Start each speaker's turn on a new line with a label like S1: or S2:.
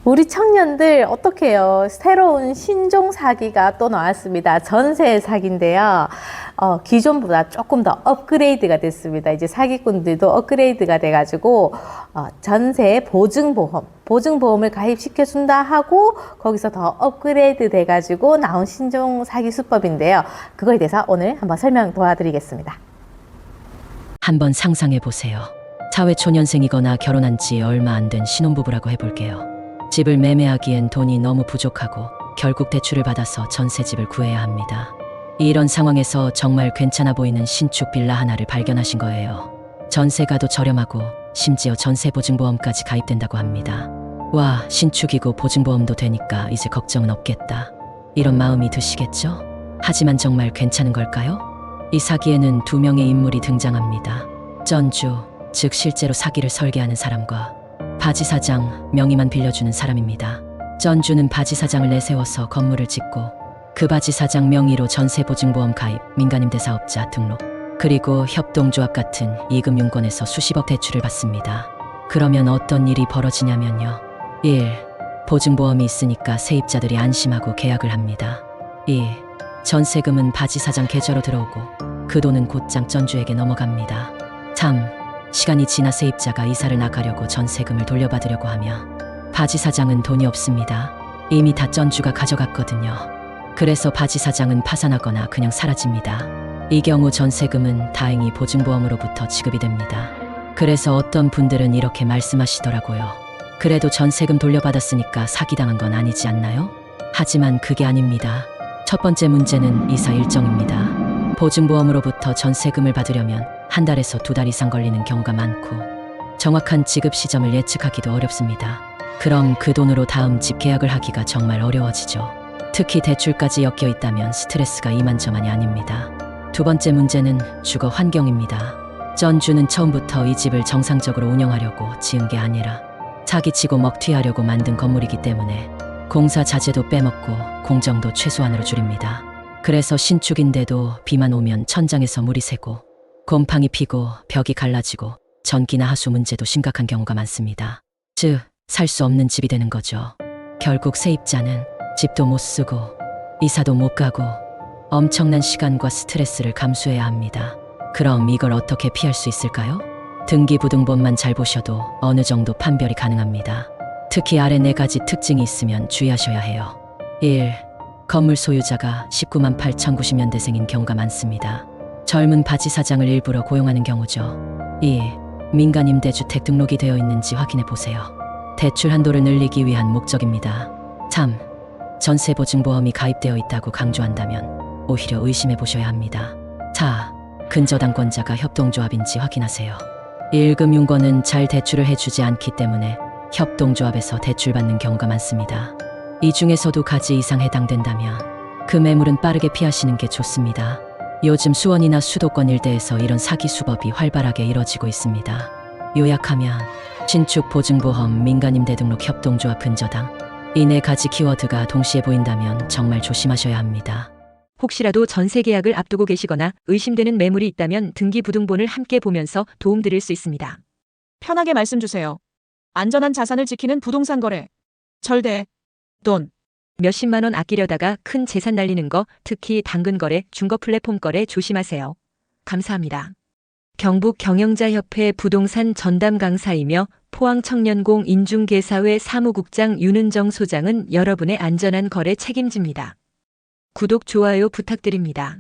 S1: 우리 청년들 어떡해요? 새로운 신종 사기가 또 나왔습니다. 전세 사기인데요. 기존보다 조금 더 업그레이드가 됐습니다. 이제 사기꾼들도 업그레이드가 돼가지고 전세 보증보험을 가입시켜준다 하고 거기서 더 업그레이드 돼가지고 나온 신종 사기 수법인데요. 그거에 대해서 오늘 한번 설명 도와드리겠습니다.
S2: 한번 상상해 보세요. 사회초년생이거나 결혼한 지 얼마 안 된 신혼부부라고 해볼게요. 집을 매매하기엔 돈이 너무 부족하고 결국 대출을 받아서 전세집을 구해야 합니다. 이런 상황에서 정말 괜찮아 보이는 신축 빌라 하나를 발견하신 거예요. 전세가도 저렴하고 심지어 전세보증보험까지 가입된다고 합니다. 와, 신축이고 보증보험도 되니까 이제 걱정은 없겠다. 이런 마음이 드시겠죠? 하지만 정말 괜찮은 걸까요? 이 사기에는 두 명의 인물이 등장합니다. 전주, 즉 실제로 사기를 설계하는 사람과 바지 사장, 명의만 빌려주는 사람입니다. 전주는 바지 사장을 내세워서 건물을 짓고 그 바지 사장 명의로 전세보증보험 가입, 민간임대 사업자 등록, 그리고 협동조합 같은 이금융권에서 수십억 대출을 받습니다. 그러면 어떤 일이 벌어지냐면요. 1. 보증보험이 있으니까 세입자들이 안심하고 계약을 합니다. 2. 전세금은 바지 사장 계좌로 들어오고 그 돈은 곧장 전주에게 넘어갑니다. 3. 시간이 지나 세입자가 이사를 나가려고 전세금을 돌려받으려고 하며 바지 사장은 돈이 없습니다. 이미 다 전주가 가져갔거든요. 그래서 바지 사장은 파산하거나 그냥 사라집니다. 이 경우 전세금은 다행히 보증보험으로부터 지급이 됩니다. 그래서 어떤 분들은 이렇게 말씀하시더라고요. 그래도 전세금 돌려받았으니까 사기당한 건 아니지 않나요? 하지만 그게 아닙니다. 첫 번째 문제는 이사 일정입니다. 보증보험으로부터 전세금을 받으려면 한 달에서 두 달 이상 걸리는 경우가 많고 정확한 지급 시점을 예측하기도 어렵습니다. 그럼 그 돈으로 다음 집 계약을 하기가 정말 어려워지죠. 특히 대출까지 엮여 있다면 스트레스가 이만저만이 아닙니다. 두 번째 문제는 주거 환경입니다. 전주는 처음부터 이 집을 정상적으로 운영하려고 지은 게 아니라 사기치고 먹튀하려고 만든 건물이기 때문에 공사 자재도 빼먹고 공정도 최소한으로 줄입니다. 그래서 신축인데도 비만 오면 천장에서 물이 새고 곰팡이 피고 벽이 갈라지고 전기나 하수 문제도 심각한 경우가 많습니다. 즉, 살 수 없는 집이 되는 거죠. 결국 세입자는 집도 못 쓰고 이사도 못 가고 엄청난 시간과 스트레스를 감수해야 합니다. 그럼 이걸 어떻게 피할 수 있을까요? 등기부등본만 잘 보셔도 어느 정도 판별이 가능합니다. 특히 아래 4가지 특징이 있으면 주의하셔야 해요. 1. 건물 소유자가 19만 8,090년대생인 경우가 많습니다. 젊은 바지 사장을 일부러 고용하는 경우죠. 2. 민간임대주택 등록이 되어 있는지 확인해 보세요. 대출 한도를 늘리기 위한 목적입니다. 3. 전세보증보험이 가입되어 있다고 강조한다면 오히려 의심해 보셔야 합니다. 4. 근저당권자가 협동조합인지 확인하세요. 1금융권은 잘 대출을 해주지 않기 때문에 협동조합에서 대출받는 경우가 많습니다. 이 중에서도 가지 이상 해당된다면 그 매물은 빠르게 피하시는 게 좋습니다. 요즘 수원이나 수도권 일대에서 이런 사기 수법이 활발하게 이뤄지고 있습니다. 요약하면 신축 보증보험, 민간임대 등록, 협동조합, 근저당, 이 4가지 키워드가 동시에 보인다면 정말 조심하셔야 합니다.
S3: 혹시라도 전세 계약을 앞두고 계시거나 의심되는 매물이 있다면 등기부등본을 함께 보면서 도움드릴 수 있습니다.
S4: 편하게 말씀 주세요. 안전한 자산을 지키는 부동산 거래. 절대 돈.
S3: 몇십만 원 아끼려다가 큰 재산 날리는 거, 특히 당근 거래, 중거 플랫폼 거래 조심하세요. 감사합니다. 경북 경영자협회 부동산 전담 강사이며 포항청년공 인중개사회 사무국장 윤은정 소장은 여러분의 안전한 거래 책임집니다. 구독, 좋아요 부탁드립니다.